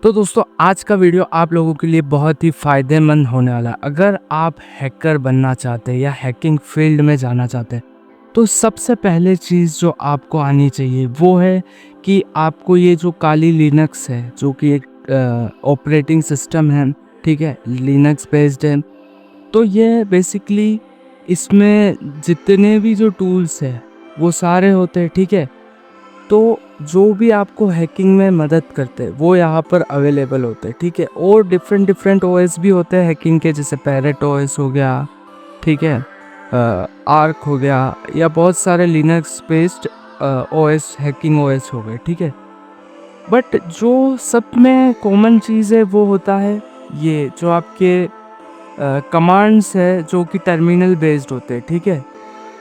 तो दोस्तों आज का वीडियो आप लोगों के लिए बहुत ही फ़ायदेमंद होने वाला है। अगर आप हैकर बनना चाहते हैं या हैकिंग फील्ड में जाना चाहते हैं, तो सबसे पहले चीज़ जो आपको आनी चाहिए वो है कि आपको ये जो काली लिनक्स है, जो कि एक ऑपरेटिंग सिस्टम है, ठीक है, लिनक्स बेस्ड है। तो ये बेसिकली इसमें जितने भी जो टूल्स हैं वो सारे होते हैं, ठीक है। तो जो भी आपको हैकिंग में मदद करते हैं वो यहाँ पर अवेलेबल होते हैं, ठीक है। और डिफरेंट डिफरेंट ओएस भी होते हैं हैकिंग के, जैसे पैरेट ओएस हो गया, ठीक है, आर्क हो गया, या बहुत सारे Linux based OS hacking OS हो गए, ठीक है। बट जो सब में कॉमन चीज़ है वो होता है ये जो आपके कमांड्स है जो कि टर्मिनल बेस्ड होते हैं, ठीक है।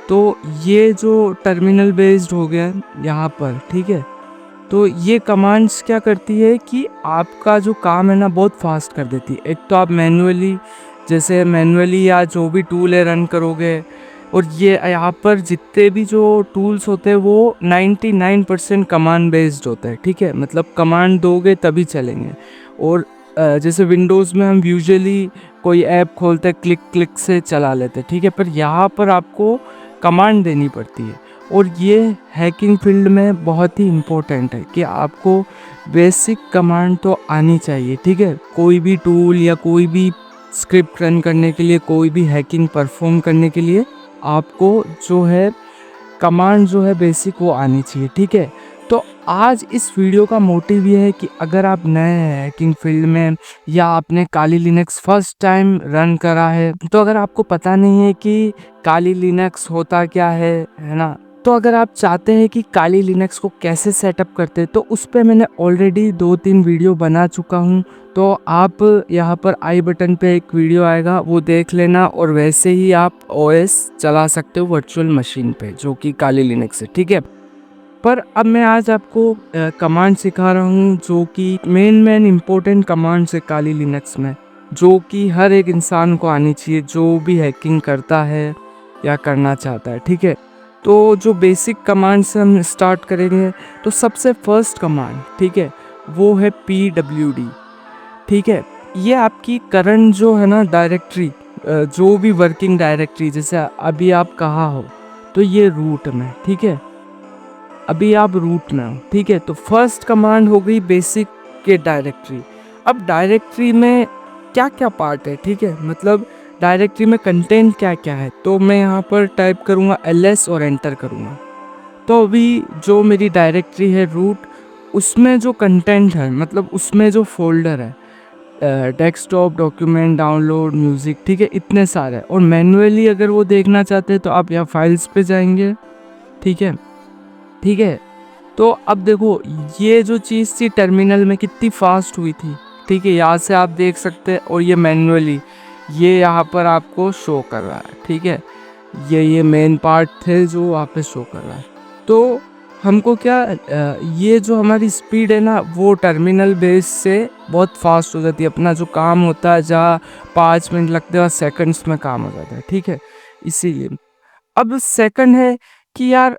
तो ये जो टर्मिनल बेस्ड हो गया यहाँ पर, ठीक है। तो ये कमांड्स क्या करती है कि आपका जो काम है ना बहुत फास्ट कर देती है। एक तो आप मैनुअली, जैसे मैनुअली या जो भी टूल है रन करोगे, और ये यहाँ पर जितने भी जो टूल्स होते हैं वो 99% कमांड बेस्ड होते हैं, ठीक है। मतलब कमांड दोगे तभी चलेंगे। और जैसे विंडोज़ में हम यूजुअली कोई ऐप खोलते हैं, क्लिक क्लिक से चला लेते हैं, ठीक है। पर यहाँ पर आपको कमांड देनी पड़ती है। और ये हैकिंग फील्ड में बहुत ही इम्पोर्टेंट है कि आपको बेसिक कमांड तो आनी चाहिए, ठीक है। कोई भी टूल या कोई भी स्क्रिप्ट रन करने के लिए, कोई भी हैकिंग परफॉर्म करने के लिए आपको जो है कमांड जो है बेसिक वो आनी चाहिए, ठीक है। तो आज इस वीडियो का मोटिव ये है कि अगर आप नए हैं हैकिंग फील्ड में, या आपने काली लिनक्स फर्स्ट टाइम रन करा है, तो अगर आपको पता नहीं है कि काली लिनक्स होता क्या है ना, तो अगर आप चाहते हैं कि काली लिनक्स को कैसे सेटअप करते हैं, तो उस पर मैंने ऑलरेडी 2-3 वीडियो बना चुका हूँ। तो आप यहाँ पर आई बटन पे एक वीडियो आएगा, वो देख लेना, और वैसे ही आप ओएस चला सकते हो वर्चुअल मशीन पे जो कि काली लिनक्स है, ठीक है। पर अब मैं आज आपको कमांड सिखा रहा हूँ जो कि मेन इम्पोर्टेंट कमांड्स है काली लिनक्स में, जो कि हर एक इंसान को आनी चाहिए जो भी हैकिंग करता है या करना चाहता है, ठीक है। तो जो बेसिक कमांड से हम स्टार्ट करेंगे, तो सबसे फर्स्ट कमांड, ठीक है, वो है pwd, ठीक है। ये आपकी करंट जो है ना डायरेक्टरी, जो भी वर्किंग डायरेक्टरी, जैसे अभी आप कहाँ हो, तो ये रूट में, ठीक है। अभी आप रूट में हो, ठीक है। तो फर्स्ट कमांड हो गई बेसिक के डायरेक्टरी। अब डायरेक्टरी में क्या क्या पार्ट है, ठीक है, मतलब डायरेक्टरी में कंटेंट क्या क्या है। तो मैं यहाँ पर टाइप करूँगा ls और एंटर करूँगा। तो अभी जो मेरी डायरेक्टरी है रूट, उसमें जो कंटेंट है, मतलब उसमें जो फोल्डर है, डेस्कटॉप, डॉक्यूमेंट, डाउनलोड, म्यूज़िक, ठीक है, इतने सारे। और मैनुअली अगर वो देखना चाहते हैं तो आप यहाँ फाइल्स पे जाएंगे, ठीक है, ठीक है। तो अब देखो ये जो चीज़ थी टर्मिनल में कितनी फास्ट हुई थी, ठीक है, यहाँ से आप देख सकते हैं। और ये मैनुअली ये यहाँ पर आपको शो कर रहा है, ठीक है। ये मेन पार्ट थे जो वहाँ पे शो कर रहा है। तो हमको क्या ये जो हमारी स्पीड है ना वो टर्मिनल बेस से बहुत फास्ट हो जाती है। अपना जो काम होता है जहाँ 5 मिनट लगते हैं सेकंड्स में काम हो जाता है, ठीक है। इसीलिए अब सेकंड है कि यार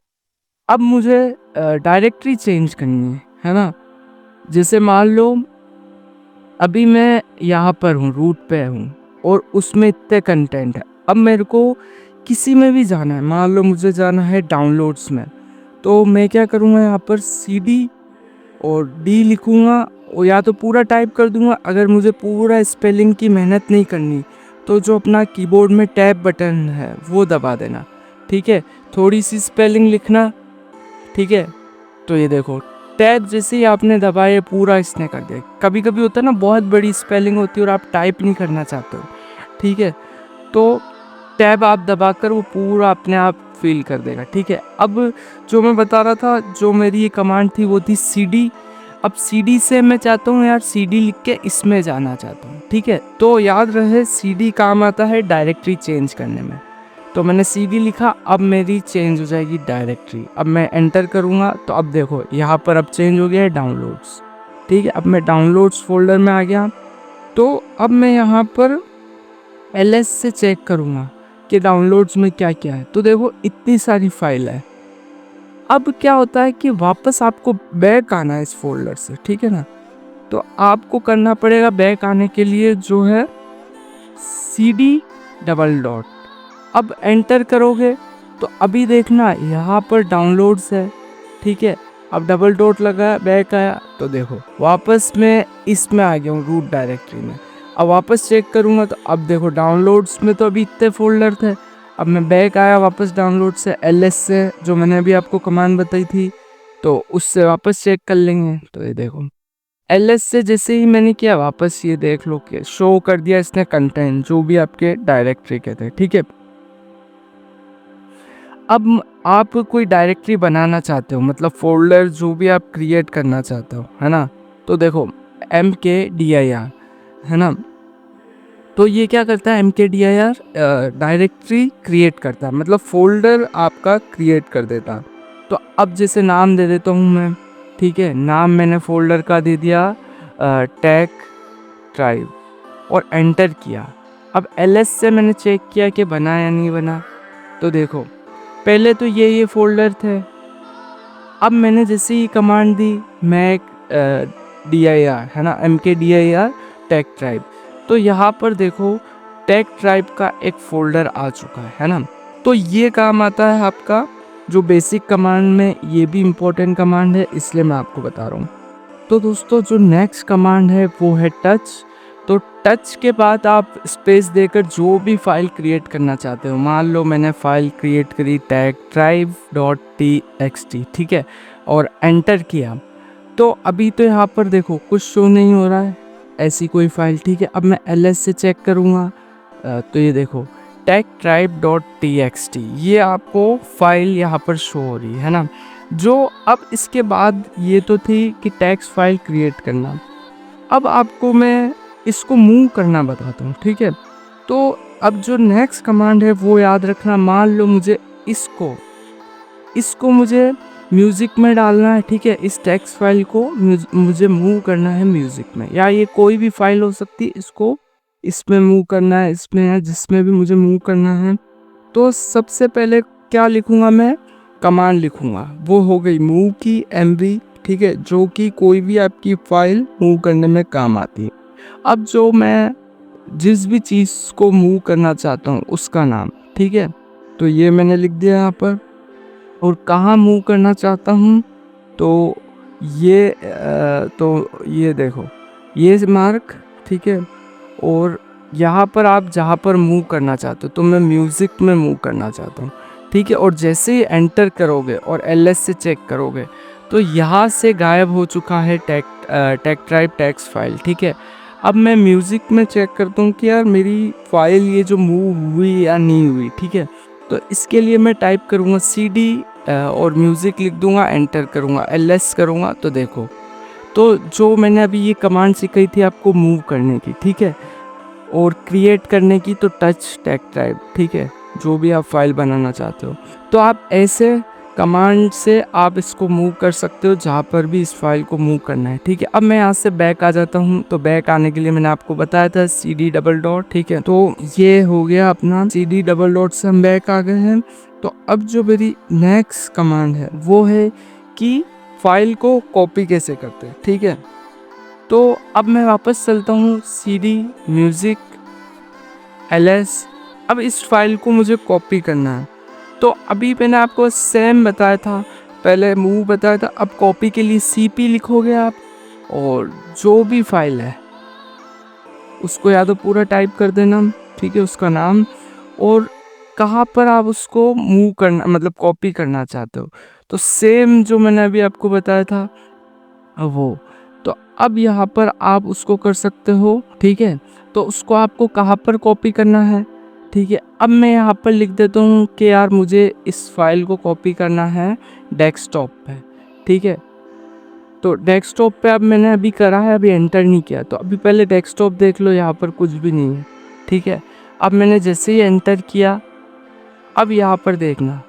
अब मुझे डायरेक्टरी चेंज करनी है ना। जैसे मान लो अभी मैं यहाँ पर हूँ, रूट पे हूँ, और उसमें इतने कंटेंट है। अब मेरे को किसी में भी जाना है, मान लो मुझे जाना है डाउनलोड्स में, तो मैं क्या करूँगा, यहाँ पर CD और D लिखूँगा, और या तो पूरा टाइप कर दूँगा। अगर मुझे पूरा स्पेलिंग की मेहनत नहीं करनी, तो जो अपना कीबोर्ड में टैब बटन है वो दबा देना, ठीक है। थोड़ी सी स्पेलिंग लिखना, ठीक है। तो ये देखो टैब जैसे ही आपने दबाया पूरा इसने कर दिया। कभी कभी होता है ना बहुत बड़ी स्पेलिंग होती है और आप टाइप नहीं करना चाहते हो, ठीक है, तो टैब आप दबाकर वो पूरा अपने आप फिल कर देगा, ठीक है। अब जो मैं बता रहा था, जो मेरी ये कमांड थी वो थी CD। अब CD से मैं चाहता हूँ यार CD लिख के इसमें जाना चाहता हूँ, ठीक है। तो याद रहे CD काम आता है डायरेक्टरी चेंज करने में। तो मैंने CD लिखा, अब मेरी चेंज हो जाएगी डायरेक्टरी। अब मैं एंटर करूँगा तो अब देखो यहाँ पर अब चेंज हो गया है डाउनलोड्स, ठीक है। अब मैं डाउनलोड्स फोल्डर में आ गया। तो अब मैं यहाँ पर LS से चेक करूँगा कि डाउनलोड्स में क्या क्या है। तो देखो इतनी सारी फाइल है। अब क्या होता है कि वापस आपको बैक आना है इस फोल्डर से, ठीक है ना। तो आपको करना पड़ेगा बैक आने के लिए जो है CD डबल डॉट। अब एंटर करोगे तो अभी देखना यहाँ पर डाउनलोड्स है, ठीक है। अब डबल डॉट लगा, बैक आया तो देखो वापस मैं इसमें आ गया हूँ रूट डायरेक्टरी में। अब वापस चेक करूँगा तो अब देखो डाउनलोड्स में तो अभी इतने फोल्डर थे। अब मैं बैक आया वापस डाउनलोड से, LS से जो मैंने अभी आपको कमांड बताई थी, तो उससे वापस चेक कर लेंगे। तो ये देखो LS से जैसे ही मैंने किया वापस ये देख लो कि शो कर दिया इसने कंटेंट जो भी आपके डायरेक्टरी के थे, ठीक है। अब आप कोई डायरेक्टरी बनाना चाहते हो, मतलब फोल्डर जो भी आप क्रिएट करना चाहते हो, है ना। तो देखो MKDIR है ना, तो ये क्या करता है MKDIR डायरेक्टरी क्रिएट करता है, मतलब फोल्डर आपका क्रिएट कर देता है। तो अब जैसे नाम दे देता हूँ मैं, ठीक है। नाम मैंने फोल्डर का दे दिया टेक ट्राइब और एंटर किया। अब LS से मैंने चेक किया कि बना या नहीं बना। तो देखो पहले तो ये फोल्डर थे। अब मैंने जैसे ही कमांड दी मैक DIR है ना, MKDIR टेक ट्राइब, तो यहाँ पर देखो टेक ट्राइब का एक फोल्डर आ चुका है ना। तो ये काम आता है आपका जो बेसिक कमांड में, ये भी इम्पोर्टेंट कमांड है इसलिए मैं आपको बता रहा हूँ। तो दोस्तों जो नेक्स्ट कमांड है वो है टच। तो टच के बाद आप स्पेस देकर जो भी फाइल क्रिएट करना चाहते हो, मान लो मैंने फाइल क्रिएट करी tagtribe.txt, ठीक है, और एंटर किया। तो अभी तो यहाँ पर देखो कुछ शो नहीं हो रहा है ऐसी कोई फाइल, ठीक है। अब मैं LS से चेक करूँगा तो ये देखो tagtribe.txt ये आपको फाइल यहाँ पर शो हो रही है ना। जो अब इसके बाद ये तो थी कि टेक्स्ट फाइल क्रिएट करना। अब आपको मैं इसको मूव करना बताता हूँ, ठीक है। तो अब जो नेक्स्ट कमांड है वो याद रखना। मान लो मुझे इसको मुझे म्यूज़िक में डालना है, ठीक है। इस टेक्स्ट फाइल को मुझे मूव करना है म्यूज़िक में, या ये कोई भी फाइल हो सकती है, इसको इसमें मूव करना है, इसमें है, जिसमें भी मुझे मूव करना है। तो सबसे पहले क्या लिखूँगा मैं, कमांड लिखूँगा, वो हो गई मूव की MV, ठीक है, जो कि कोई भी आपकी फाइल मूव करने में काम आती है। अब जो मैं जिस भी चीज़ को मूव करना चाहता हूँ उसका नाम, ठीक है, तो ये मैंने लिख दिया यहाँ पर। और कहाँ मूव करना चाहता हूँ तो ये देखो ये मार्क, ठीक है। और यहाँ पर आप जहाँ पर मूव करना चाहते हो, तो मैं म्यूज़िक में मूव करना चाहता हूँ, ठीक है। और जैसे ही एंटर करोगे और LS से चेक करोगे तो यहाँ से गायब हो चुका है टेक ट्राइब टेक्स्ट फाइल, ठीक है। अब मैं म्यूज़िक में चेक करता हूँ कि यार मेरी फाइल ये जो मूव हुई या नहीं हुई, ठीक है। तो इसके लिए मैं टाइप करूँगा CD और म्यूज़िक लिख दूँगा, एंटर करूँगा, LS करूँगा, तो देखो तो जो मैंने अभी ये कमांड सिखाई थी आपको मूव करने की, ठीक है, और क्रिएट करने की, तो टच टेक ट्राइब, ठीक है, जो भी आप फाइल बनाना चाहते हो। तो आप ऐसे कमांड से आप इसको मूव कर सकते हो जहाँ पर भी इस फाइल को मूव करना है, ठीक है। अब मैं यहाँ से बैक आ जाता हूँ। तो बैक आने के लिए मैंने आपको बताया था CD डबल डॉट, ठीक है। तो ये हो गया अपना CD डबल डॉट से हम बैक आ गए हैं। तो अब जो मेरी नेक्स्ट कमांड है वो है कि फाइल को कॉपी कैसे करते हैं, ठीक है। तो अब मैं वापस चलता हूँ CD म्यूज़िक LS। अब इस फाइल को मुझे कॉपी करना है। तो अभी मैंने आपको सेम बताया था, पहले मूव बताया था, अब कॉपी के लिए CP लिखोगे आप, और जो भी फाइल है उसको या तो पूरा टाइप कर देना, ठीक है, उसका नाम, और कहाँ पर आप उसको मूव करना मतलब कॉपी करना चाहते हो, तो सेम जो मैंने अभी आपको बताया था वो। तो अब यहाँ पर आप उसको कर सकते हो, ठीक है। तो उसको आपको कहाँ पर कॉपी करना है, ठीक है। अब मैं यहाँ पर लिख देता हूँ कि यार मुझे इस फाइल को कॉपी करना है डेस्कटॉप पे, ठीक है। तो डेस्कटॉप पे अब मैंने अभी करा है, अभी एंटर नहीं किया। तो अभी पहले डेस्कटॉप देख लो, यहाँ पर कुछ भी नहीं है, ठीक है। अब मैंने जैसे ही एंटर किया, अब यहाँ पर देखना,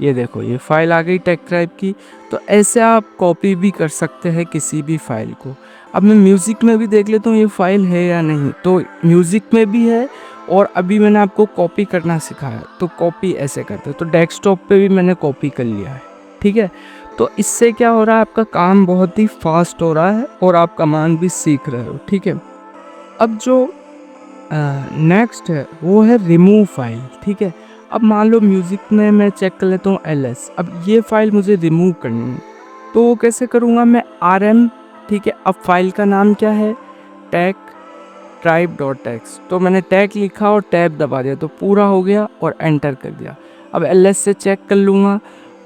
ये देखो ये फाइल आ गई टेक ट्राइब की। तो ऐसे आप कॉपी भी कर सकते हैं किसी भी फाइल को। अब मैं म्यूज़िक में भी देख लेता हूँ ये फाइल है या नहीं। तो म्यूज़िक में भी है, और अभी मैंने आपको कॉपी करना सिखाया, तो कॉपी ऐसे करते हैं। तो डेस्कटॉप पे भी मैंने कॉपी कर लिया है, ठीक है। तो इससे क्या हो रहा है, आपका काम बहुत ही फास्ट हो रहा है और आप कमांड भी सीख रहे हो, ठीक है। अब जो नेक्स्ट है वो है रिमूव फाइल, ठीक है। अब मान लो म्यूज़िक में मैं चेक कर लेता हूँ ls, अब ये फाइल मुझे रिमूव करनी है, तो वो कैसे करूँगा मैं, rm, ठीक है। अब फाइल का नाम क्या है, टैग ट्राइब डॉट टेक्स, तो मैंने टैग लिखा और टैब दबा दिया तो पूरा हो गया और एंटर कर दिया। अब ls से चेक कर लूँगा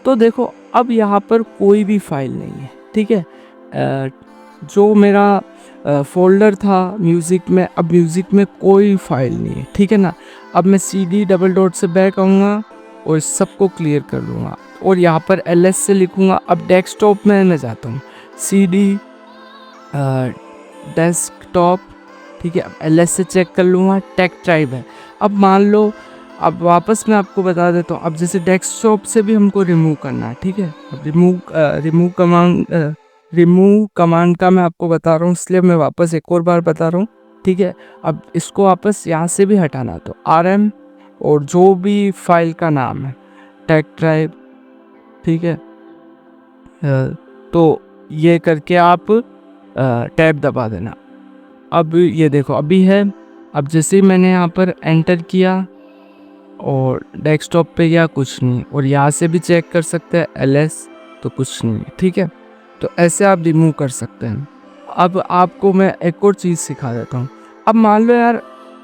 तो देखो अब यहाँ पर कोई भी फाइल नहीं है, ठीक है। जो मेरा फोल्डर था म्यूज़िक में, अब म्यूज़िक में कोई फाइल नहीं है, ठीक है ना। अब मैं cd डबल डॉट से बैक आऊँगा और इस सबको क्लियर कर लूँगा और यहाँ पर ls से लिखूँगा। अब डेस्कटॉप में मैं जाता हूँ, cd डेस्कटॉप, ठीक है। अब ls से चेक कर लूँगा, टेक ट्राइब है। अब मान लो, अब वापस मैं आपको बता देता हूँ, अब जैसे डेस्कटॉप से भी हमको रिमूव करना है, ठीक है। अब रिमूव कमांड का मैं आपको बता रहा हूँ, इसलिए मैं वापस एक और बार बता रहा हूँ, ठीक है। अब इसको वापस यहाँ से भी हटाना, तो rm और जो भी फाइल का नाम है टेक ट्राइब, ठीक है। तो ये करके आप टैब दबा देना। अब ये देखो अभी है, अब जैसे ही मैंने यहाँ पर एंटर किया और डेस्कटॉप पे या कुछ नहीं, और यहाँ से भी चेक कर सकते हैं ls, तो कुछ नहीं है, ठीक है। तो ऐसे आप रिमूव कर सकते हैं। अब आपको मैं एक और चीज़ सिखा देता हूँ। अब मान लो यार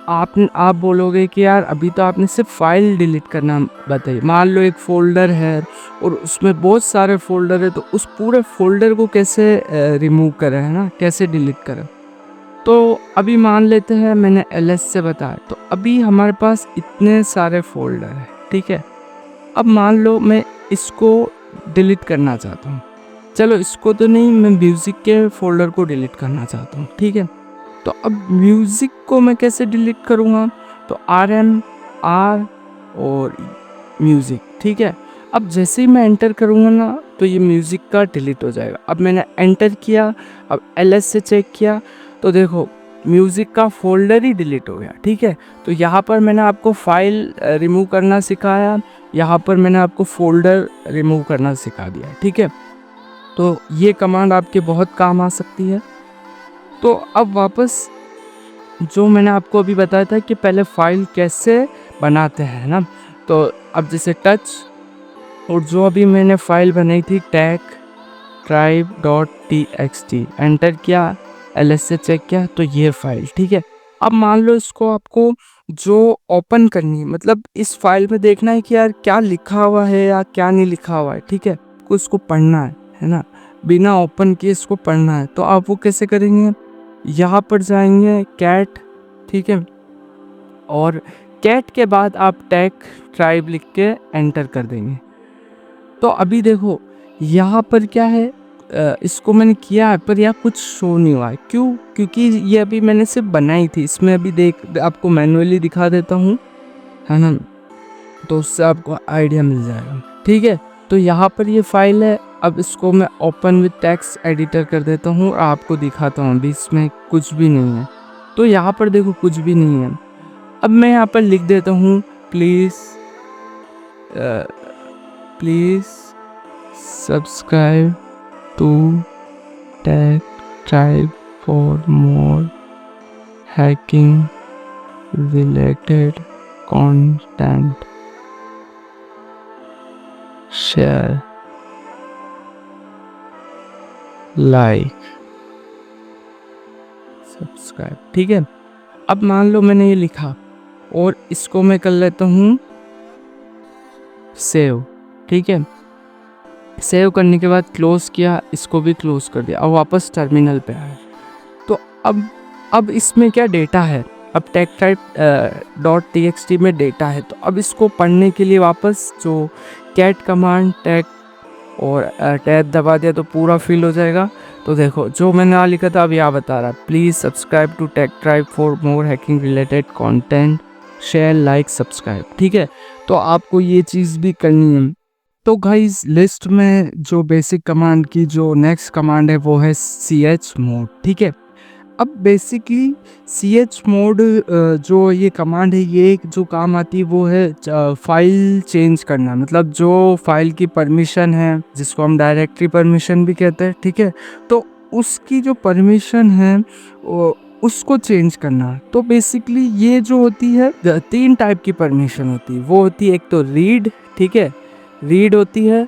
आप बोलोगे कि यार अभी तो आपने सिर्फ फाइल डिलीट करना बताई, मान लो एक फ़ोल्डर है और उसमें बहुत सारे फ़ोल्डर है, तो उस पूरे फ़ोल्डर को कैसे रिमूव करें, है ना, कैसे डिलीट करें। तो अभी मान लेते हैं मैंने ls से बताया, तो अभी हमारे पास इतने सारे फ़ोल्डर हैं, ठीक है। अब मान लो मैं इसको डिलीट करना चाहता हूँ, चलो इसको तो नहीं, मैं म्यूज़िक के फ़ोल्डर को डिलीट करना चाहता हूँ, ठीक है। तो अब म्यूज़िक को मैं कैसे डिलीट करूँगा, तो rm r और म्यूज़िक, ठीक है। अब जैसे ही मैं एंटर करूँगा ना तो ये म्यूज़िक का डिलीट हो जाएगा। अब मैंने एंटर किया, अब ls से चेक किया तो देखो म्यूज़िक का फ़ोल्डर ही डिलीट हो गया, ठीक है। तो यहाँ पर मैंने आपको फ़ाइल रिमूव करना सिखाया, यहाँ पर मैंने आपको फ़ोल्डर रिमूव करना सिखा दिया, ठीक है। तो ये कमांड आपके बहुत काम आ सकती है। तो अब वापस जो मैंने आपको अभी बताया था कि पहले फ़ाइल कैसे बनाते हैं ना, तो अब जैसे टच, और जो अभी मैंने फ़ाइल बनाई थी tag tribe dot txt, enter किया, ls से चेक किया तो ये फाइल, ठीक है। अब मान लो इसको आपको जो ओपन करनी है, मतलब इस फाइल में देखना है कि यार क्या लिखा हुआ है या क्या नहीं लिखा हुआ है, ठीक है, को इसको पढ़ना है ना, बिना ओपन किए इसको पढ़ना है। तो आप वो कैसे करेंगे, यहाँ पर जाएंगे कैट, ठीक है, और कैट के बाद आप टैग ट्राइब लिख के एंटर कर देंगे। तो अभी देखो यहाँ पर क्या है, इसको मैंने किया है पर यहाँ कुछ शो नहीं हुआ है, क्यों, क्योंकि ये अभी मैंने सिर्फ बनाई थी। इसमें अभी देख आपको मैनुअली दिखा देता हूँ, है ना, तो उससे आपको आइडिया मिल जाएगा, ठीक है। तो यहाँ पर ये फाइल है, अब इसको मैं ओपन विद टेक्स्ट एडिटर कर देता हूँ और आपको दिखाता हूँ। अभी इसमें कुछ भी नहीं है, तो यहाँ पर देखो कुछ भी नहीं है। अब मैं यहाँ पर लिख देता हूँ please subscribe to Tech Tribe for more hacking related content, share, like, subscribe, ठीक है। अब मान लो मैंने ये लिखा और इसको मैं कर लेता हूँ सेव, ठीक है। सेव करने के बाद क्लोज किया, इसको भी क्लोज कर दिया, अब वापस टर्मिनल पे आया। तो अब इसमें क्या डेटा है, अब टेक ट्राइब डॉट txt में डेटा है। तो अब इसको पढ़ने के लिए वापस जो कैट कमांड टैग और टैब दबा दिया तो पूरा फिल हो जाएगा। तो देखो जो मैंने यहाँ लिखा था अब यहाँ बता रहा, please subscribe to Tech Tribe for more hacking related content, share, like, subscribe, ठीक है। तो आपको ये चीज़ भी करनी है। तो गाइस लिस्ट में जो बेसिक कमांड की जो नेक्स्ट कमांड है वो है chmod, ठीक है। अब बेसिकली सी एच मोड जो ये कमांड है, ये जो काम आती है वो है फाइल चेंज करना, मतलब जो फाइल की परमिशन है जिसको हम डायरेक्टरी परमिशन भी कहते हैं, ठीक है। तो उसकी जो परमिशन है उसको चेंज करना। तो बेसिकली ये जो होती है 3 टाइप की परमिशन होती है। वो होती है एक तो रीड, ठीक है, रीड होती है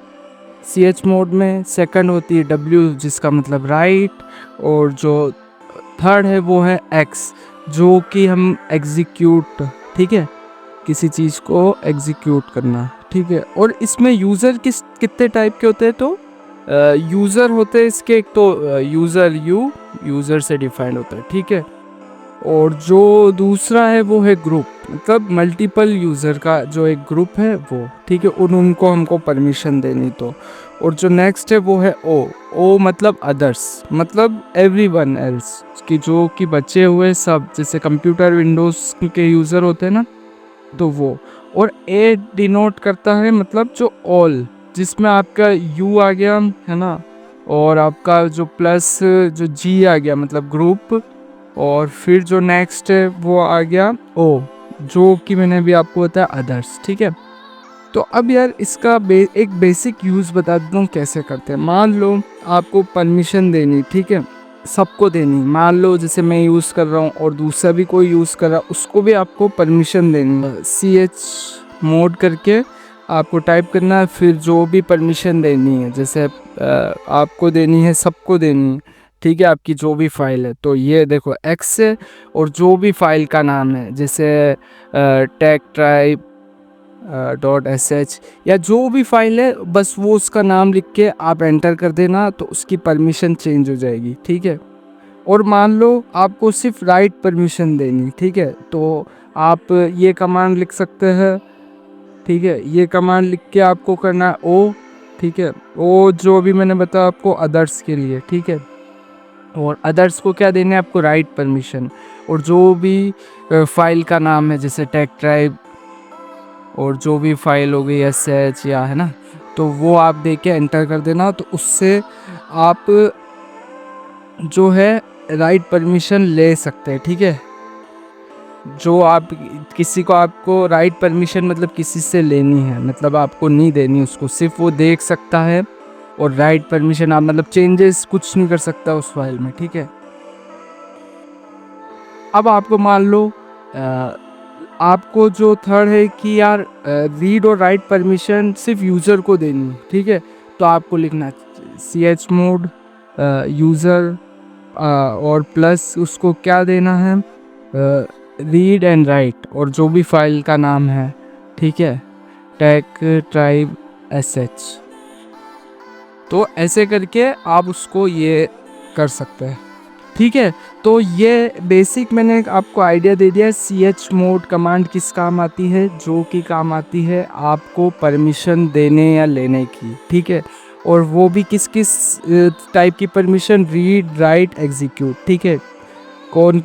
सी एच मोड में। सेकंड होती है डब्ल्यू जिसका मतलब राइट, और जो थर्ड है वो है एक्स जो कि हम एग्जीक्यूट, ठीक है, किसी चीज़ को एग्जीक्यूट करना, ठीक है। और इसमें यूज़र कितने टाइप के होते हैं, तो यूज़र होते हैं इसके, एक तो यूज़र यूज़र से डिफाइंड होता है, ठीक है। और जो दूसरा है वो है ग्रुप, मतलब मल्टीपल यूज़र का जो एक ग्रुप है वो, ठीक है, उनको हमको परमिशन देनी तो। और जो नेक्स्ट है वो है ओ मतलब अदर्स, मतलब एवरीवन एल्स, कि जो कि बचे हुए सब, जैसे कंप्यूटर विंडोज़ के यूज़र होते हैं ना, तो वो। और ए डिनोट करता है मतलब जो ऑल, जिसमें आपका यू आ गया है ना, और आपका जो प्लस जो जी आ गया मतलब ग्रुप, और फिर जो नेक्स्ट है वो आ गया ओ, जो कि मैंने अभी आपको बताया अदर्स, ठीक है। तो अब यार इसका एक बेसिक यूज़ बता देता हूँ कैसे करते हैं। मान लो आपको परमिशन देनी, ठीक है, सबको देनी। मान लो जैसे मैं यूज़ कर रहा हूँ और दूसरा भी कोई यूज़ कर रहा है, उसको भी आपको परमिशन देनी। सी एच मोड करके आपको टाइप करना है, फिर जो भी परमिशन देनी है, जैसे आपको देनी है, सबको देनी है, ठीक है, आपकी जो भी फाइल है। तो ये देखो एक्स है, और जो भी फाइल का नाम है, जैसे टेक ट्राइब .sh या जो भी फाइल है, बस वो उसका नाम लिख के आप एंटर कर देना, तो उसकी परमिशन चेंज हो जाएगी, ठीक है। और मान लो आपको सिर्फ राइट परमिशन देनी, ठीक है, तो आप ये कमांड लिख सकते हैं, ठीक है। ये कमांड लिख के आपको करना है ओ, ठीक है, ओ जो भी मैंने बताया आपको अदर्स के लिए, ठीक है। और अदर्स को क्या देना है आपको, राइट परमिशन। और जो भी फाइल का नाम है, जैसे टेक ट्राइब, और जो भी फाइल हो गई एस एच या, है ना, तो वो आप दे के एंटर कर देना, तो उससे आप जो है राइट परमिशन ले सकते हैं, ठीक है। जो आप किसी को, आपको राइट परमिशन मतलब किसी से लेनी है, मतलब आपको नहीं देनी उसको, सिर्फ वो देख सकता है। और राइट परमिशन आप मतलब चेंजेस कुछ नहीं कर सकता उस फाइल में, ठीक है। अब आपको मान लो आपको जो थर्ड है कि यार रीड और राइट परमिशन सिर्फ यूज़र को देनी, ठीक है। तो आपको लिखना सी एच मोड यूज़र और प्लस उसको क्या देना है, रीड एंड राइट, और जो भी फाइल का नाम है, ठीक है, टेक ट्राइब एस एच। तो ऐसे करके आप उसको ये कर सकते हैं, ठीक है। तो ये बेसिक मैंने आपको आइडिया दे दिया है सी एच मोड कमांड किस काम आती है, जो कि काम आती है आपको परमिशन देने या लेने की, ठीक है। और वो भी किस किस टाइप की परमिशन, रीड राइट एग्जीक्यूट, ठीक है। कौन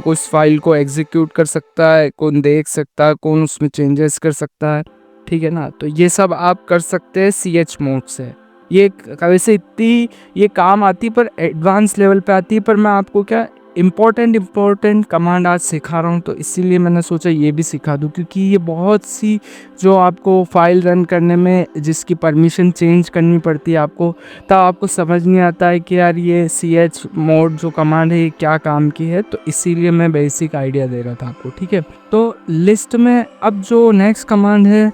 उस फाइल को एग्जीक्यूट कर सकता है, कौन देख सकता है, कौन उसमें चेंजेस कर सकता है, ठीक है ना। तो ये सब आप कर सकते हैं सी एच मोड से। ये वैसे इतनी ये काम आती पर एडवांस लेवल पे आती है, पर मैं आपको क्या इम्पोर्टेंट कमांड आज सिखा रहा हूँ, तो इसीलिए मैंने सोचा ये भी सिखा दूँ, क्योंकि ये बहुत सी जो आपको फाइल रन करने में जिसकी परमिशन चेंज करनी पड़ती है आपको, तब आपको समझ नहीं आता है कि यार ये सी एच मोड जो कमांड है ये क्या काम की है। तो इसीलिए मैं बेसिक आइडिया दे रहा था आपको, ठीक है। तो लिस्ट में अब जो नेक्स्ट कमांड है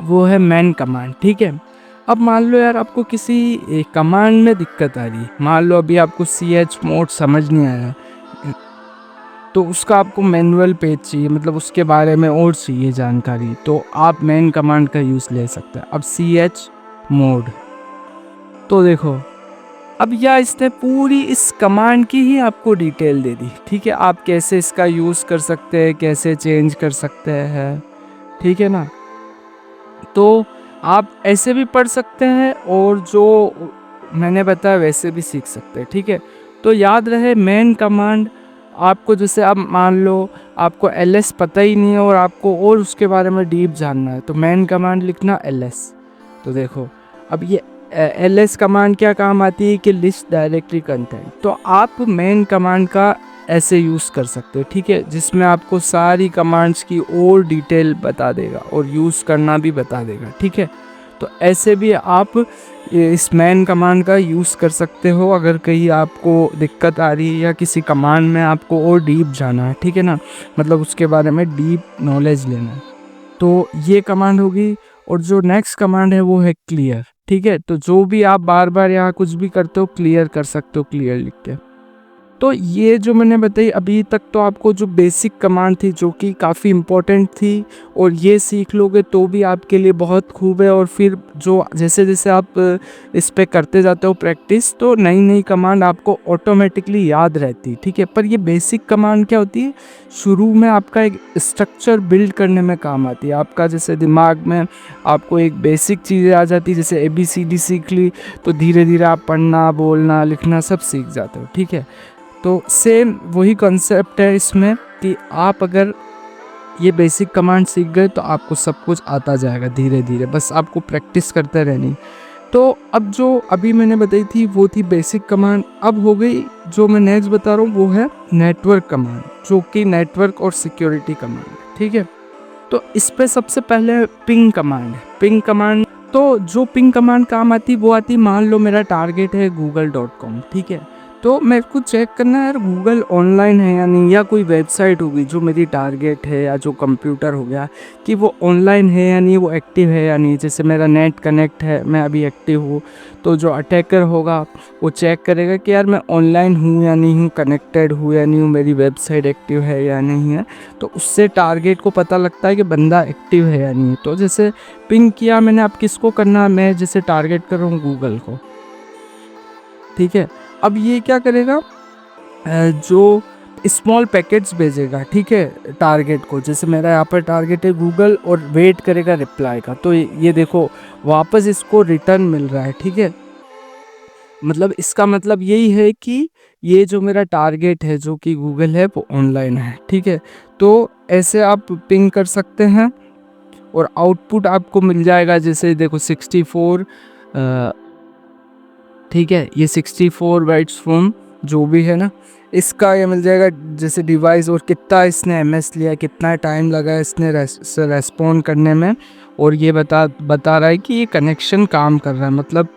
वो है मैन कमांड, ठीक है। अब मान लो यार आपको किसी कमांड में दिक्कत आ रही, मान लो अभी आपको सी एच मोड समझ नहीं आया, तो उसका आपको मैनुअल पेज चाहिए, मतलब उसके बारे में और चाहिए जानकारी, तो आप मैन कमांड का यूज़ ले सकते हैं। अब सी एच मोड, तो देखो अब यह इसने पूरी इस कमांड की ही आपको डिटेल दे दी, ठीक है। आप कैसे इसका यूज़ कर सकते हैं, कैसे चेंज कर सकते हैं, ठीक है ना। तो आप ऐसे भी पढ़ सकते हैं, और जो मैंने बताया वैसे भी सीख सकते हैं, ठीक है। तो याद रहे मेन कमांड आपको, जैसे आप मान लो आपको ls पता ही नहीं है और आपको और उसके बारे में डीप जानना है, तो मेन कमांड लिखना ls। तो देखो अब ये ls कमांड क्या काम आती है कि लिस्ट डायरेक्टरी कंटेंट। तो आप मेन कमांड का ऐसे यूज़ कर सकते हो, ठीक है, जिसमें आपको सारी कमांड्स की और डिटेल बता देगा और यूज़ करना भी बता देगा, ठीक है। तो ऐसे भी आप इस मैन कमांड का यूज़ कर सकते हो अगर कहीं आपको दिक्कत आ रही है या किसी कमांड में आपको और डीप जाना है, ठीक है ना, मतलब उसके बारे में डीप नॉलेज लेना है। तो ये कमांड होगी। और जो नेक्स्ट कमांड है वो है क्लियर, ठीक है। तो जो भी आप बार बार यहाँ कुछ भी करते हो क्लियर कर सकते हो, क्लियर लिख के। तो ये जो मैंने बताई अभी तक तो आपको जो बेसिक कमांड थी जो कि काफ़ी इम्पोर्टेंट थी, और ये सीख लोगे तो भी आपके लिए बहुत खूब है। और फिर जो जैसे जैसे आप इस पे करते जाते हो प्रैक्टिस, तो नई नई कमांड आपको ऑटोमेटिकली याद रहती, ठीक है। पर ये बेसिक कमांड क्या होती है, शुरू में आपका एक स्ट्रक्चर बिल्ड करने में काम आती है। आपका जैसे दिमाग में आपको एक बेसिक चीज़ें आ जाती है, जैसे ABCD सीख ली, तो धीरे धीरे आप पढ़ना बोलना लिखना सब सीख जाते हो, ठीक है। तो सेम वही कॉन्सेप्ट है इसमें कि आप अगर ये बेसिक कमांड सीख गए तो आपको सब कुछ आता जाएगा धीरे धीरे, बस आपको प्रैक्टिस करते रहनी। तो अब जो अभी मैंने बताई थी वो थी बेसिक कमांड। अब हो गई जो मैं नेक्स्ट बता रहा हूँ वो है नेटवर्क कमांड, जो कि नेटवर्क और सिक्योरिटी कमांड है, ठीक है। तो इस पे सबसे पहले पिंग कमांड है। पिंग कमांड, तो जो पिंग कमांड काम आती वो आती, मान लो मेरा टारगेट है google.com, ठीक है। तो मेरे को चेक करना है यार गूगल ऑनलाइन है या नहीं, या कोई वेबसाइट होगी जो मेरी टारगेट है, या जो कंप्यूटर हो गया कि वो ऑनलाइन है या नहीं, वो एक्टिव है या नहीं। जैसे मेरा नेट कनेक्ट है, मैं अभी एक्टिव हूँ, तो जो अटैकर होगा वो चेक करेगा कि यार मैं ऑनलाइन हूँ या नहीं हूँ, कनेक्टेड हूँ या नहीं हूँ, मेरी वेबसाइट एक्टिव है या नहीं है। तो उससे टारगेट को पता लगता है कि बंदा एक्टिव है या नहीं। तो जैसे पिंग किया मैंने, अब किसको करना है, मैं जैसे टारगेट कर रहा हूँ गूगल को, ठीक है। अब ये क्या करेगा, जो स्मॉल पैकेट्स भेजेगा, ठीक है, टारगेट को। जैसे मेरा यहाँ पर टारगेट है गूगल, और वेट करेगा रिप्लाई का। तो ये देखो वापस इसको रिटर्न मिल रहा है, ठीक है। मतलब इसका मतलब यही है कि ये जो मेरा टारगेट है जो कि गूगल है वो ऑनलाइन है, ठीक है। तो ऐसे आप पिंग कर सकते हैं और आउटपुट आपको मिल जाएगा। जैसे देखो 64, ठीक है, ये 64 बाइट्स फ्रॉम जो भी है ना, इसका ये मिल जाएगा। जैसे डिवाइस और कितना इसने MS लिया, कितना टाइम लगा इसने रेस्पॉन्ड करने में, और ये बता रहा है कि ये कनेक्शन काम कर रहा है, मतलब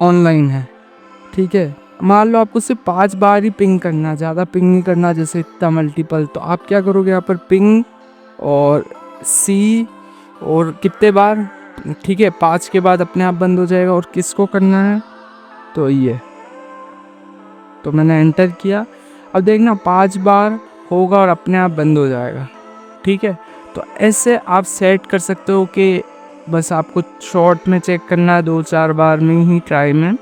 ऑनलाइन है, ठीक है। मान लो आपको सिर्फ 5 बार ही पिंग करना, ज़्यादा पिंग नहीं करना, जैसे इतना मल्टीपल। तो आप क्या करोगे यहाँ पर पिंग और सी, और कितने बार, ठीक है, 5 के बाद अपने आप बंद हो जाएगा। और किसको करना है, तो ये, तो मैंने एंटर किया। अब देखना 5 बार होगा और अपने आप बंद हो जाएगा, ठीक है। तो ऐसे आप सेट कर सकते हो कि बस आपको शॉर्ट में चेक करना है, 2-4 बार में ही ट्राई में।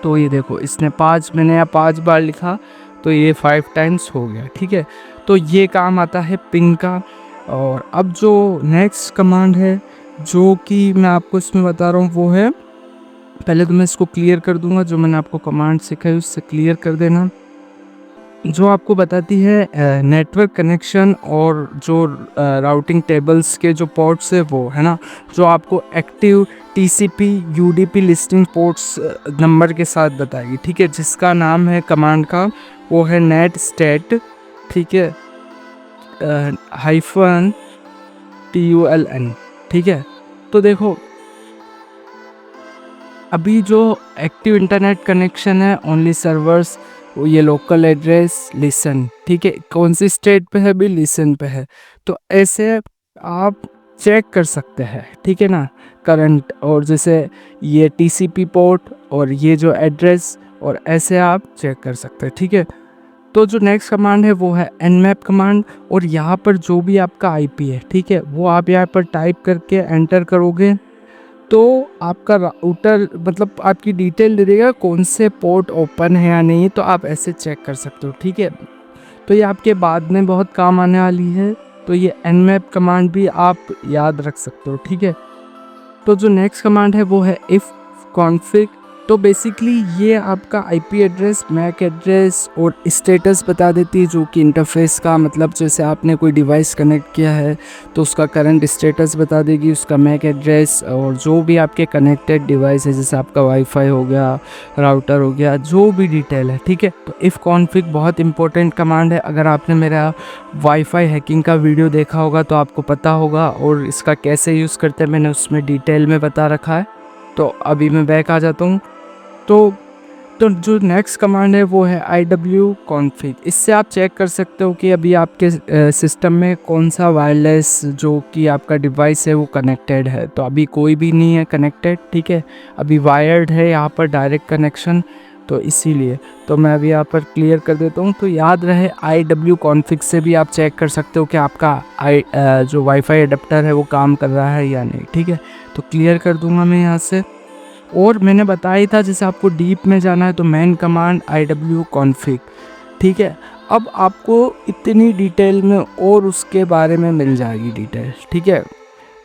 तो ये देखो इसने 5, मैंने यहाँ 5 बार लिखा, तो ये 5 टाइम्स हो गया, ठीक है। तो ये काम आता है पिंग का। और अब जो नेक्स्ट कमांड है जो कि मैं आपको इसमें बता रहा हूँ वो है, पहले तो मैं इसको क्लियर कर दूंगा, जो मैंने आपको कमांड सिखाई उससे क्लियर कर देना। जो आपको बताती है नेटवर्क कनेक्शन और जो राउटिंग टेबल्स के जो पोर्ट्स है वो है ना, जो आपको active TCP UDP listing ports number के साथ बताएगी, ठीक है। जिसका नाम है कमांड का वो है नेट स्टेट, ठीक है, -TULN, ठीक है। तो देखो अभी जो एक्टिव इंटरनेट कनेक्शन है, ओनली सर्वर्स, ये लोकल एड्रेस लिसन, ठीक है, कौन सी स्टेट पे है भी, लिसन पे है। तो ऐसे आप चेक कर सकते हैं, ठीक है ना, करंट, और जैसे ये TCP पोर्ट और ये जो एड्रेस, और ऐसे आप चेक कर सकते हैं, ठीक है। तो जो नेक्स्ट कमांड है वो है nmap कमांड, और यहाँ पर जो भी आपका IP है, ठीक है, वो आप यहाँ पर टाइप करके एंटर करोगे तो आपका राउटर मतलब आपकी डिटेल दे देगा कौन से पोर्ट ओपन है या नहीं। तो आप ऐसे चेक कर सकते हो, ठीक है। तो ये आपके बाद में बहुत काम आने वाली है। तो ये nmap कमांड भी आप याद रख सकते हो, ठीक है। तो जो नेक्स्ट कमांड है वो है if config। तो बेसिकली ये आपका आईपी एड्रेस, मैक एड्रेस और स्टेटस बता देती है, जो कि इंटरफेस का मतलब जैसे आपने कोई डिवाइस कनेक्ट किया है तो उसका करंट स्टेटस बता देगी, उसका मैक एड्रेस और जो भी आपके कनेक्टेड डिवाइस है, जैसे आपका वाईफाई हो गया, राउटर हो गया, जो भी डिटेल है, ठीक है। तो इफ़ कॉन्फ़िग बहुत इंपॉर्टेंट कमांड है। अगर आपने मेरा वाईफाई हैकिंग का वीडियो देखा होगा तो आपको पता होगा, और इसका कैसे यूज़ करते हैं मैंने उसमें डिटेल में बता रखा है। तो अभी मैं बैक आ जाता हूँ। तो जो नेक्स्ट कमांड है वो है iw-config। इससे आप चेक कर सकते हो कि अभी आपके सिस्टम में कौन सा वायरलेस जो कि आपका डिवाइस है वो कनेक्टेड है। तो अभी कोई भी नहीं है कनेक्टेड, ठीक है। अभी वायर्ड है यहाँ पर डायरेक्ट कनेक्शन, तो इसीलिए तो मैं अभी यहाँ पर क्लियर कर देता हूँ। तो याद रहे iw-config से भी आप चेक कर सकते हो कि आपका जो वाईफाई अडेप्टर है वो काम कर रहा है या नहीं, ठीक है। तो क्लियर कर दूंगा मैं यहाँ से। और मैंने बताया था जैसे आपको डीप में जाना है तो मेन कमांड iw-config, ठीक है। अब आपको इतनी डिटेल में और उसके बारे में मिल जाएगी डिटेल, ठीक है।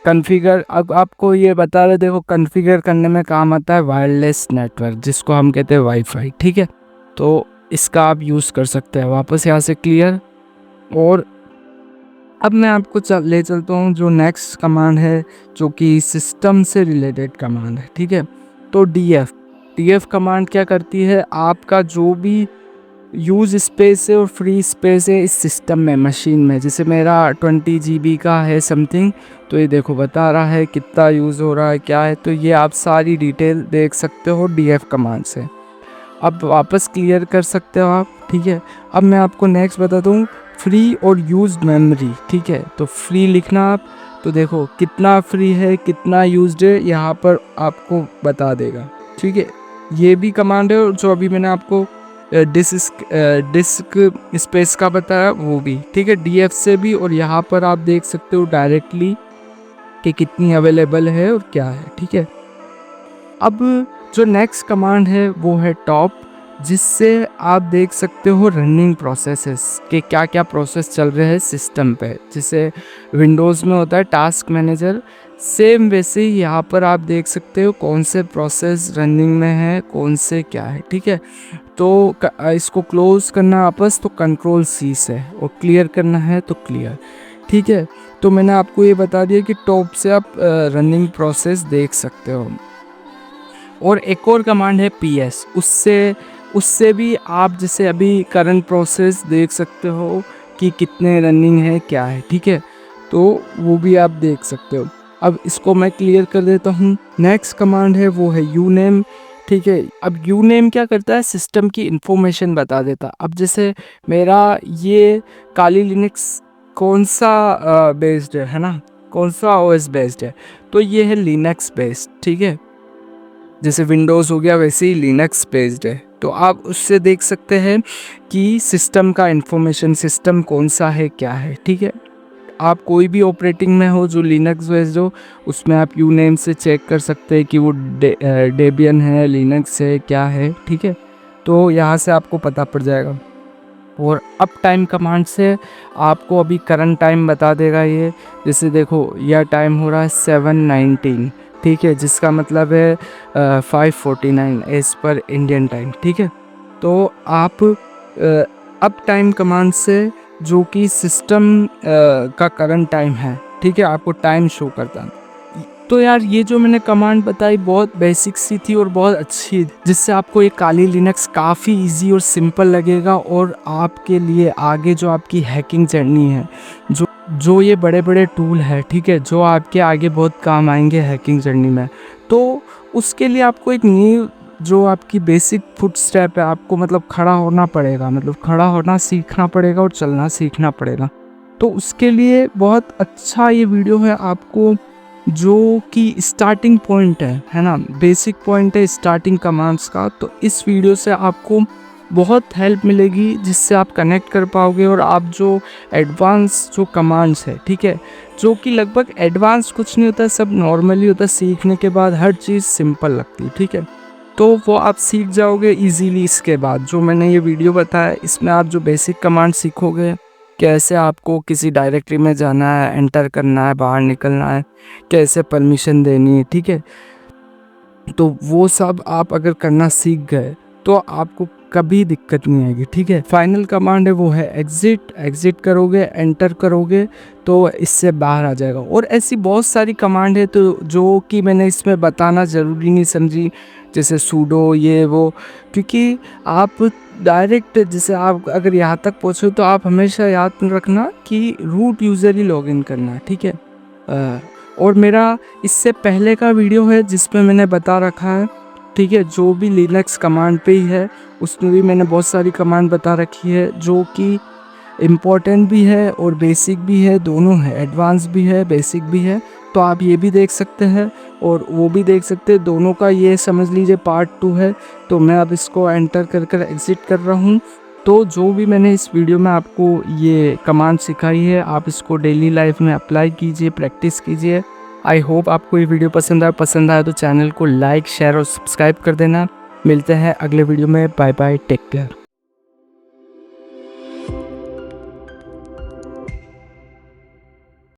कॉन्फ़िगर, अब आपको ये बता रहे, देखो कॉन्फ़िगर करने में काम आता है वायरलेस नेटवर्क, जिसको हम कहते हैं वाईफाई, ठीक है। तो इसका आप यूज़ कर सकते हैं। वापस यहाँ से क्लियर। और अब मैं आपको ले चलता हूँ जो नेक्स्ट कमांड है, जो कि सिस्टम से रिलेटेड कमांड है, ठीक है। तो डीएफ कमांड क्या करती है, आपका जो भी यूज़ स्पेस है और फ्री स्पेस है इस सिस्टम में, मशीन में, जैसे मेरा 20 GB का है समथिंग, तो ये देखो बता रहा है कितना यूज़ हो रहा है, क्या है। तो ये आप सारी डिटेल देख सकते हो डीएफ कमांड से। अब वापस क्लियर कर सकते हो आप, ठीक है। अब मैं आपको नेक्स्ट बताता हूँ फ्री और यूज्ड मेमोरी, ठीक है। तो फ्री लिखना आप, तो देखो कितना फ्री है कितना यूज्ड है यहाँ पर आपको बता देगा, ठीक है। ये भी कमांड है, और जो अभी मैंने आपको डिस्क स्पेस का बताया वो भी, ठीक है, डीएफ से भी। और यहाँ पर आप देख सकते हो डायरेक्टली कि कितनी अवेलेबल है और क्या है, ठीक है। अब जो नेक्स्ट कमांड है वो है टॉप, जिससे आप देख सकते हो रनिंग प्रोसेसेस के क्या क्या प्रोसेस चल रहे हैं सिस्टम पे। जैसे विंडोज़ में होता है टास्क मैनेजर, सेम वैसे ही यहाँ पर आप देख सकते हो कौन से प्रोसेस रनिंग में है, कौन से क्या है, ठीक है। तो इसको क्लोज करना वापस तो कंट्रोल सी से, और क्लियर करना है तो क्लियर, ठीक है। तो मैंने आपको ये बता दिया कि टॉप से आप रनिंग प्रोसेस देख सकते हो। और एक और कमांड है पीएस, उससे भी आप जैसे अभी करंट प्रोसेस देख सकते हो कि कितने रनिंग है क्या है, ठीक है। तो वो भी आप देख सकते हो। अब इसको मैं क्लियर कर देता हूँ। नेक्स्ट कमांड है वो है यूनेम, ठीक है। अब यूनेम क्या करता है, सिस्टम की इंफॉर्मेशन बता देता। अब जैसे मेरा ये काली लिनक्स कौन सा बेस्ड है ना, कौन सा ओएस बेस्ड है, तो ये है लिनक्स बेस्ड, ठीक है। जैसे विंडोज़ हो गया वैसे ही लिनक्स बेस्ड है। तो आप उससे देख सकते हैं कि सिस्टम का इंफॉर्मेशन, सिस्टम कौन सा है क्या है, ठीक है। आप कोई भी ऑपरेटिंग में हो जो लिनक्स बेस्ड हो, उसमें आप यूनेम से चेक कर सकते हैं कि वो डेबियन है, लिनक्स है, क्या है, ठीक है। तो यहाँ से आपको पता पड़ जाएगा। और अप टाइम कमांड से आपको अभी करंट टाइम बता देगा ये। जैसे देखो यह टाइम हो रहा है 7:19, ठीक है, जिसका मतलब है 5:49 एज पर इंडियन टाइम, ठीक है। तो आप अप टाइम कमांड से, जो कि सिस्टम का करंट टाइम है, ठीक है, आपको टाइम शो करता है। तो यार ये जो मैंने कमांड बताई बहुत बेसिक सी थी और बहुत अच्छी, जिससे आपको ये काली लिनक्स काफ़ी इजी और सिंपल लगेगा। और आपके लिए आगे जो आपकी हैकिंग जर्नी है, जो ये बड़े बड़े टूल है, ठीक है, जो आपके आगे बहुत काम आएंगे हैकिंग जर्नी में, तो उसके लिए आपको एक न्यू जो आपकी बेसिक फुट स्टेप है, आपको मतलब खड़ा होना पड़ेगा, मतलब खड़ा होना सीखना पड़ेगा और चलना सीखना पड़ेगा। तो उसके लिए बहुत अच्छा ये वीडियो है आपको, जो कि स्टार्टिंग पॉइंट है ना, बेसिक पॉइंट है स्टार्टिंग कमांड्स का। तो इस वीडियो से आपको बहुत हेल्प मिलेगी, जिससे आप कनेक्ट कर पाओगे। और आप जो एडवांस जो कमांड्स है, ठीक है, जो कि लगभग एडवांस कुछ नहीं होता, सब नॉर्मली होता है, सीखने के बाद हर चीज़ सिंपल लगती है, ठीक है। तो वो आप सीख जाओगे इजीली। इसके बाद जो मैंने ये वीडियो बताया, इसमें आप जो बेसिक कमांड सीखोगे, कैसे आपको किसी डायरेक्टरी में जाना है, एंटर करना है, बाहर निकलना है, कैसे परमिशन देनी है, ठीक है। तो वो सब आप अगर करना सीख गए तो आपको कभी दिक्कत नहीं आएगी। ठीक है, फाइनल कमांड है वो है एग्जिट। एग्जिट करोगे, एंटर करोगे तो इससे बाहर आ जाएगा। और ऐसी बहुत सारी कमांड है तो जो कि मैंने इसमें बताना ज़रूरी नहीं समझी, जैसे सूडो ये वो, क्योंकि आप डायरेक्ट जैसे आप अगर यहाँ तक पहुँचो तो आप हमेशा याद रखना कि रूट यूज़र ही लॉगिन करना है। ठीक है, और मेरा इससे पहले का वीडियो है जिसमें मैंने बता रखा है, ठीक है, जो भी लिनक्स कमांड पे ही है, उसमें भी मैंने बहुत सारी कमांड बता रखी है जो कि इम्पोर्टेंट भी है और बेसिक भी है, दोनों है, एडवांस भी है, बेसिक भी है। तो आप ये भी देख सकते हैं और वो भी देख सकते हैं, दोनों का ये समझ लीजिए पार्ट 2 है। तो मैं अब इसको एंटर कर कर एग्ज़िट कर रहा हूँ। तो जो भी मैंने इस वीडियो में आपको ये कमांड सिखाई है, आप इसको डेली लाइफ में अप्लाई कीजिए, प्रैक्टिस कीजिए। आई होप आपको ये वीडियो पसंद आया तो चैनल को लाइक, शेयर और सब्सक्राइब कर देना। मिलते हैं अगले वीडियो में। Bye bye, take care.